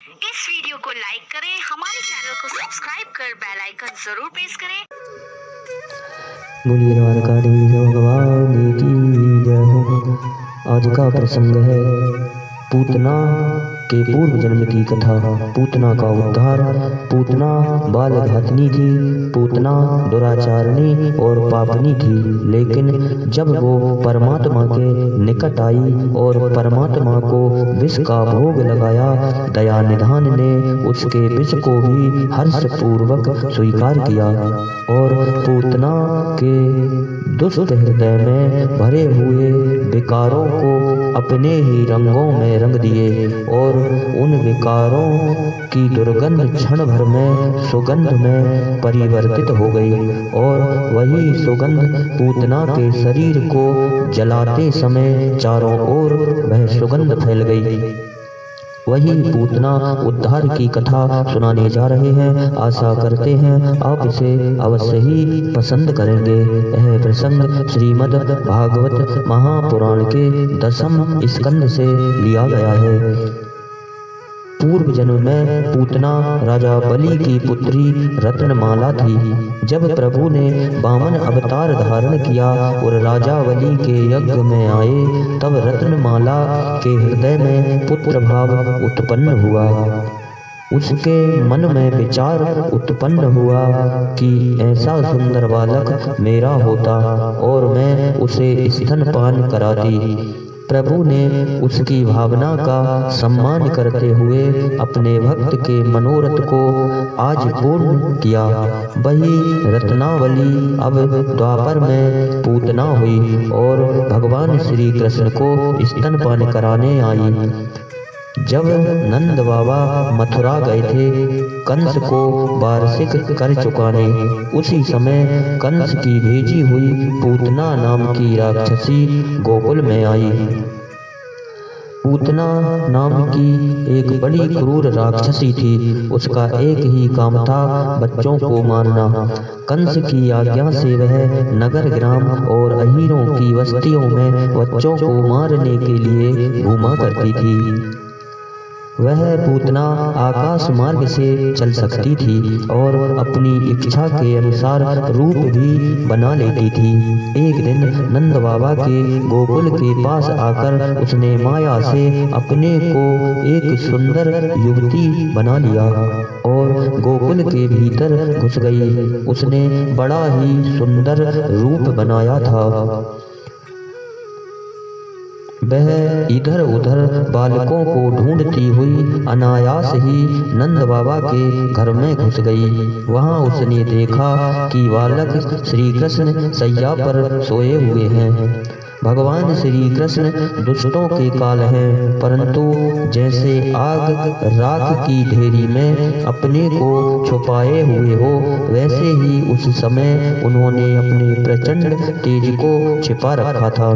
इस वीडियो को लाइक करें, हमारे चैनल को सब्सक्राइब कर बेल आइकन जरूर प्रेस करें। बोलिए द्वारकाधीश भगवान की जय हो। आज का प्रसंग है पूतना के पूर्व जन्म की कथा। पूतना का उद्धार। पूतना बाल घातनी थी। पूतना दुराचारणी और पापनी थी, लेकिन जब वो परमात्मा के निकट आई और परमात्मा को विष का भोग लगाया, दया निधान ने उसके विष को भी हर्ष पूर्वक स्वीकार किया और पूतना के दुष्ट हृदय में भरे हुए विकारों को अपने ही रंगों में रंग दिए और उन विकारों की दुर्गंध क्षण भर में सुगंध में परिवर्तित हो गई और वही सुगंध पूतना के शरीर को जलाते समय चारों ओर वह सुगंध फैल गई। वही पूतना उद्धार की कथा सुनाने जा रहे हैं। आशा करते हैं आप इसे अवश्य ही पसंद करेंगे। यह प्रसंग श्रीमद् भागवत महापुराण के 10वें स्कंद से लिया गया है। पूर्व जन्म में पूतना राजा बलि की पुत्री रत्नमाला थी। जब प्रभु ने वामन अवतार धारण किया और राजा बलि के यज्ञ में आए, तब रत्नमाला के हृदय में पुत्र भाव उत्पन्न हुआ। उसके मन में विचार उत्पन्न हुआ कि ऐसा सुंदर बालक मेरा होता और मैं उसे स्तनपान कराती। प्रभु ने उसकी भावना का सम्मान करते हुए अपने भक्त के मनोरथ को आज पूर्ण किया। वही रत्नावली अब द्वापर में पूतना हुई और भगवान श्री कृष्ण को स्तनपान कराने आई। जब नंद बाबा मथुरा गए थे कंस को वार्षिक कर चुकाने, उसी समय कंस की भेजी हुई पूतना नाम की राक्षसी गोकुल में आई। पूतना नाम की एक बड़ी क्रूर राक्षसी थी। उसका एक ही काम था बच्चों को मारना। कंस की आज्ञा से वह नगर ग्राम और अहीरों की बस्तियों में बच्चों को मारने के लिए घूमा करती थी। वह पूतना आकाश मार्ग से चल सकती थी और अपनी इच्छा के अनुसार रूप भी बना लेती थी। एक दिन नंद बाबा के गोकुल के पास आकर उसने माया से अपने को एक सुंदर युवती बना लिया और गोकुल के भीतर घुस गई। उसने बड़ा ही सुंदर रूप बनाया था। वह इधर उधर बालकों को ढूंढती हुई अनायास ही नंद बाबा के घर में घुस गई। वहां उसने देखा कि बालक श्री कृष्ण सैया पर सोए हुए हैं। भगवान श्री कृष्ण दुष्टों के काल हैं, परंतु जैसे आग राख की ढेरी में अपने को छुपाए हुए हो, वैसे ही उस समय उन्होंने अपने प्रचंड तेज को छिपा रखा था।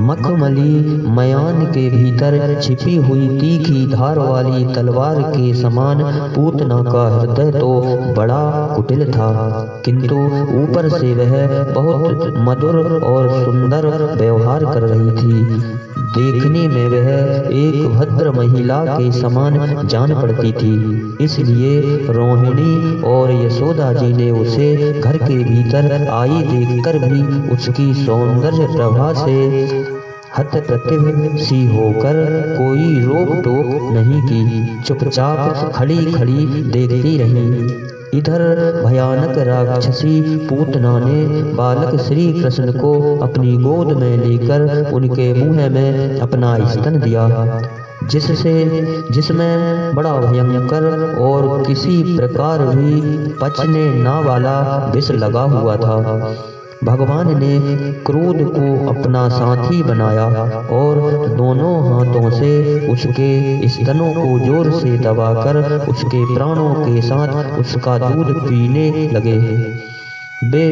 मखमली मयान के भीतर छिपी हुई तीखी धार वाली तलवार के समान पूतना का हृदय तो बड़ा कुटिल था, किंतु ऊपर से वह बहुत मधुर और सुंदर व्यवहार कर रही थी। देखने में वह एक भद्र महिला के समान जान पड़ती थी। इसलिए रोहिणी और यशोदा जी ने उसे घर के भीतर आई देखकर भी उसकी सौंदर्य प्रभा से हतप्रतिभ सी होकर कोई रोक टोक नहीं की, चुपचाप खड़ी खड़ी देखती रही। इधर भयानक राक्षसी पूतना ने बालक श्री कृष्ण को अपनी गोद में लेकर उनके मुंह में अपना स्तन दिया, जिसमें बड़ा भयंकर और किसी प्रकार भी पचने न वाला विष लगा हुआ था। भगवान ने क्रोध को अपना साथी बनाया और दोनों हाथों से उसके स्तनों को जोर से दबाकर उसके प्राणों के साथ उसका दूध पीने लगे। वे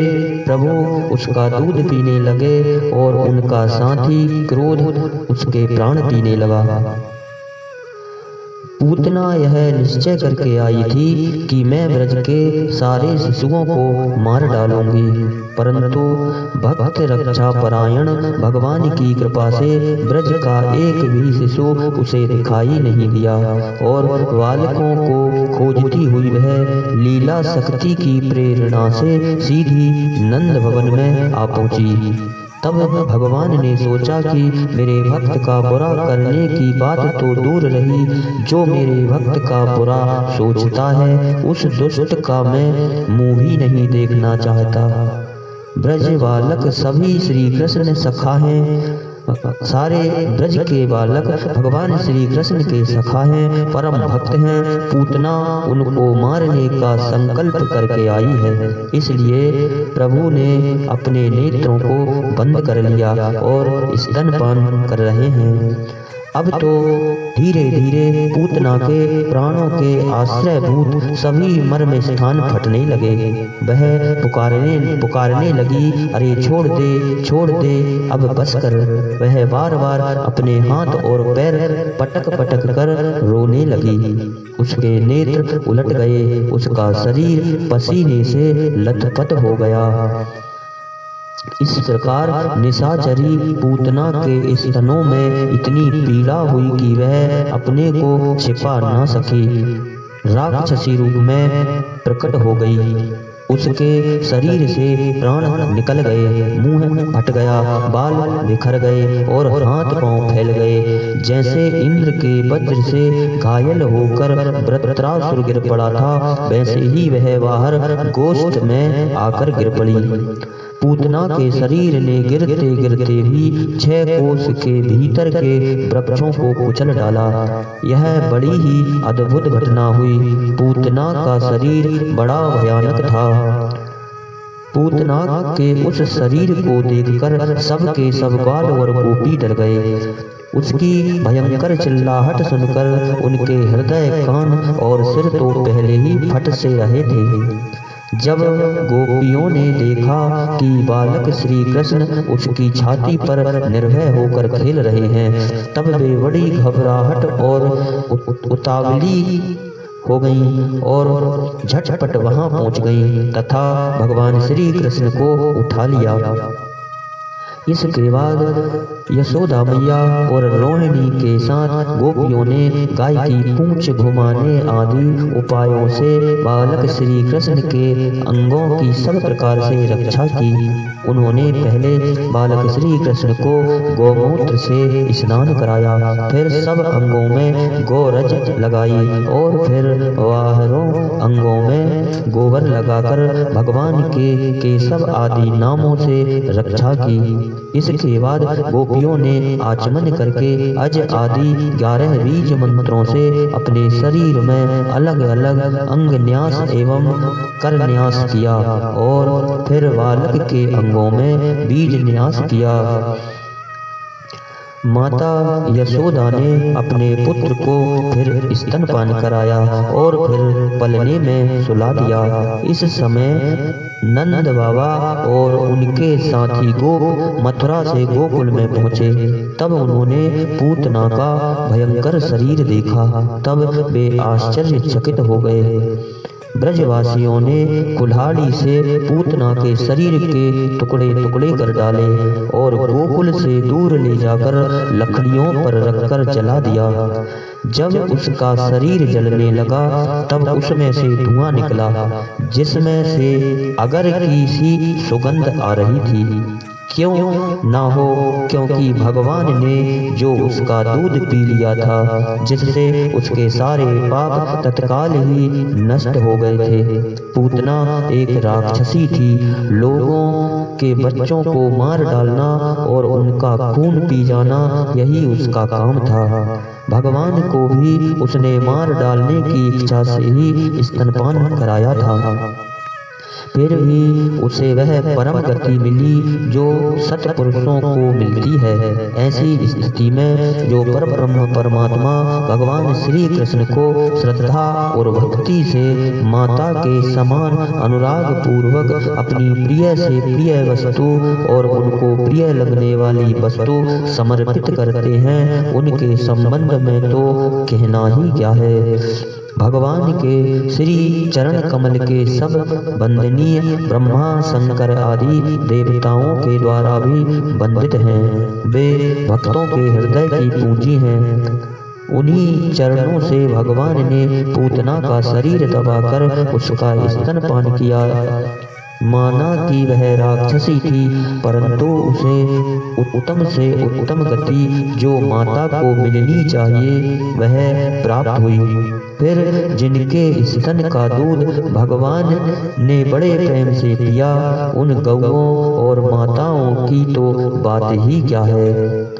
प्रभु उसका दूध पीने लगे और उनका साथी क्रोध उसके प्राण पीने लगा। पूतना यह निश्चय करके आई थी कि मैं ब्रज के सारे शिशुओं को मार डालूंगी, परंतु भक्त रक्षा परायण भगवान की कृपा से ब्रज का एक भी शिशु उसे दिखाई नहीं दिया और बालकों को खोजती हुई वह लीला शक्ति की प्रेरणा से सीधी नंद भवन में आ पहुंची। तब भगवान ने सोचा कि मेरे भक्त का बुरा करने की बात तो दूर रही, जो मेरे भक्त का बुरा सोचता है उस दुष्ट का मैं मुंह भी नहीं देखना चाहता। ब्रज बालक सभी श्री कृष्ण सखा हैं, सारे ब्रज के बालक भगवान श्री कृष्ण के सखा हैं, परम भक्त हैं। पूतना उनको मारने का संकल्प करके आई है, इसलिए प्रभु ने अपने नेत्रों को बंद कर लिया और स्तनपान कर रहे हैं। अब तो धीरे धीरे पूतना के प्राणों के आश्रयभूत सभी मर्म स्थान फटने लगे। वह पुकारने लगी, अरे छोड़ दे अब बस कर। वह बार बार अपने हाथ और पैर पटक पटक कर रोने लगी। उसके नेत्र उलट गए, उसका शरीर पसीने से लथपथ हो गया। इस प्रकार निशाचरी पूतना के स्तनों में इतनी पीड़ा हुई कि वह अपने को छिपा न सकी, राक्षसी रूप में प्रकट हो गई। उसके शरीर से प्राण निकल गए, मुंह फट गया, बाल बिखर गए और हाथ पांव फैल गए। जैसे इंद्र के वज्र से घायल होकर वृत्रासुर गिर पड़ा था, वैसे ही वह बाहर गोष्ठ में आकर गिर पड़ी। पूतना के शरीर ने गिरते गिरते भी 6 कोस के भीतर के वृक्षों को कुचल डाला। यह बड़ी ही अद्भुत घटना हुई। पूतना का शरीर बड़ा भयानक था। पूतना के उस शरीर को देखकर सबके सब बाल और गोपी डर गए। उसकी भयंकर चिल्लाहट सुनकर उनके हृदय, कान और सिर तो पहले ही फट से रहे थे। जब गोपियों ने देखा कि बालक श्री कृष्ण उसकी छाती पर निर्भय होकर खेल रहे हैं, तब वे बड़ी घबराहट और उतावली हो गईं और झटपट वहां पहुंच गईं तथा भगवान श्री कृष्ण को उठा लिया। इसके बाद यशोदा मैया और रोहिणी के साथ गोपियों ने गाय की पूंछ घुमाने आदि उपायों से बालक श्री कृष्ण के अंगों की सब प्रकार से रक्षा की। उन्होंने पहले बालक श्री कृष्ण को गौमूत्र से स्नान कराया, फिर सब अंगों में गोरज लगाई और फिर बाहरों अंगों में गोबर लगाकर भगवान के केशव आदि नामों से रक्षा की। इसके बाद गोपियों ने आचमन करके अज आदि 11 बीज मंत्रों से अपने शरीर में अलग अलग अंग न्यास एवं कर न्यास किया और फिर बालक के अंगों में बीज न्यास किया। माता यशोदा ने अपने पुत्र को फिर स्तनपान कराया और फिर पलने में सुला दिया। इस समय नंद बाबा और उनके साथी गोप मथुरा से गोकुल में पहुँचे। तब उन्होंने पूतना का भयंकर शरीर देखा। तब वे आश्चर्यचकित हो गए। ब्रजवासियों ने कुल्हाड़ी से पूतना के शरीर के टुकड़े टुकड़े कर डाले और गोकुल से दूर ले जाकर लकड़ियों पर रखकर जला दिया। जब उसका शरीर जलने लगा तब उसमें से धुआं निकला, जिसमें से अगर की सी सुगंध आ रही थी। क्यों ना हो, क्योंकि भगवान ने जो उसका दूध पी लिया था, जिससे उसके सारे पाप तत्काल ही नष्ट हो गए थे। पूतना एक राक्षसी थी। लोगों के बच्चों को मार डालना और उनका खून पी जाना, यही उसका काम था। भगवान को भी उसने मार डालने की इच्छा से ही स्तनपान कराया था। फिर भी उसे वह परम गति मिली जो सत्पुरुषों को मिलती है। ऐसी स्थिति में जो परब्रह्म परमात्मा भगवान श्री कृष्ण को श्रद्धा और भक्ति से माता के समान अनुराग पूर्वक अपनी प्रिय से प्रिय वस्तु और उनको प्रिय लगने वाली वस्तु समर्पित करते हैं, उनके संबंध में तो कहना ही क्या है। भगवान के श्री चरण कमल के सब वंदनीय ब्रह्मा शंकर आदि देवताओं के द्वारा भी वंदित हैं। वे भक्तों के हृदय की पूंजी हैं। उन्हीं चरणों से भगवान ने पूतना का शरीर दबाकर उसका स्तनपान किया। माना कि वह राक्षसी थी, परंतु उसे उत्तम से उत्तम गति जो माता को मिलनी चाहिए वह प्राप्त हुई। फिर जिनके स्तन का दूध भगवान ने बड़े प्रेम से पिया, उन गौओं और माताओं की तो बात ही क्या है।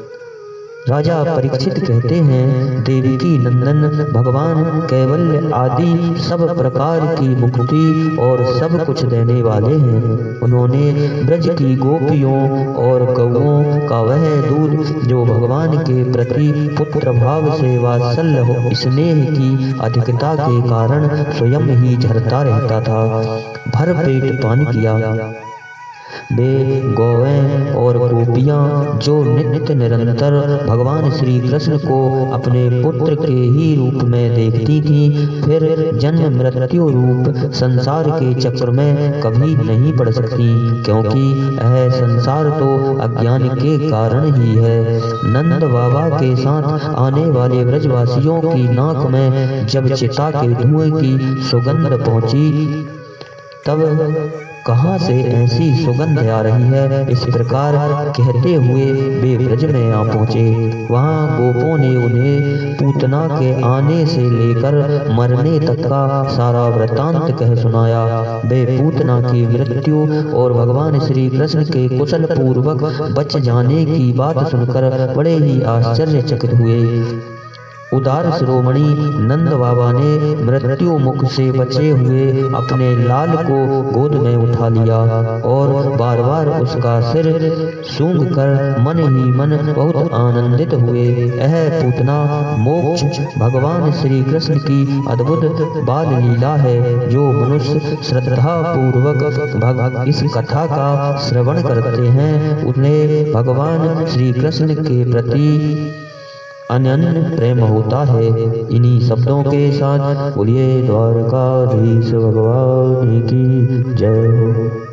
राजा परीक्षित कहते हैं, देवकी नंदन भगवान कैवल्य आदि सब प्रकार की मुक्ति और सब कुछ देने वाले हैं। उन्होंने ब्रज की गोपियों और गौओं का वह दूध जो भगवान के प्रति पुत्र भाव से वात्सल्य हो स्नेह की अधिकता के कारण स्वयं ही झरता रहता था, भर पेट पान किया। वे गौएं और गोपियां जो नित्य निरंतर भगवान श्री कृष्ण को अपने पुत्र के ही रूप में देखती थीं, फिर जन्म मृत्यु रूप संसार के चक्र में कभी नहीं पड़ सकती, क्योंकि यह संसार तो अज्ञान के कारण ही है। नंद बाबा के साथ आने वाले ब्रजवासियों की नाक में जब चिता के धुएं की सुगंध पहुंची, तब कहाँ से ऐसी सुगंध आ रही है, इस प्रकार कहते हुए वे ब्रज में आ पहुँचे। वहाँ गोपों ने उन्हें पूतना के आने से लेकर मरने तक का सारा वृतांत कह सुनाया। वे पूतना की मृत्यु और भगवान श्री कृष्ण के कुशल पूर्वक बच जाने की बात सुनकर बड़े ही आश्चर्यचकित हुए। उदार शिरोमणि नंद बाबा ने मृत्यु मुख से बचे हुए अपने लाल को गोद में उठा लिया और बार बार उसका सिर सूंघ कर मन ही मन बहुत आनंदित हुए। यह पूतना मोक्ष भगवान श्री कृष्ण की अद्भुत बाल लीला है, जो मनुष्य श्रद्धा पूर्वक इस कथा का श्रवण करते हैं, उन्हें भगवान श्री कृष्ण के प्रति अनन्य प्रेम होता है। इन्हीं शब्दों के साथ बोलिए द्वारकाधीश भगवान की जय हो।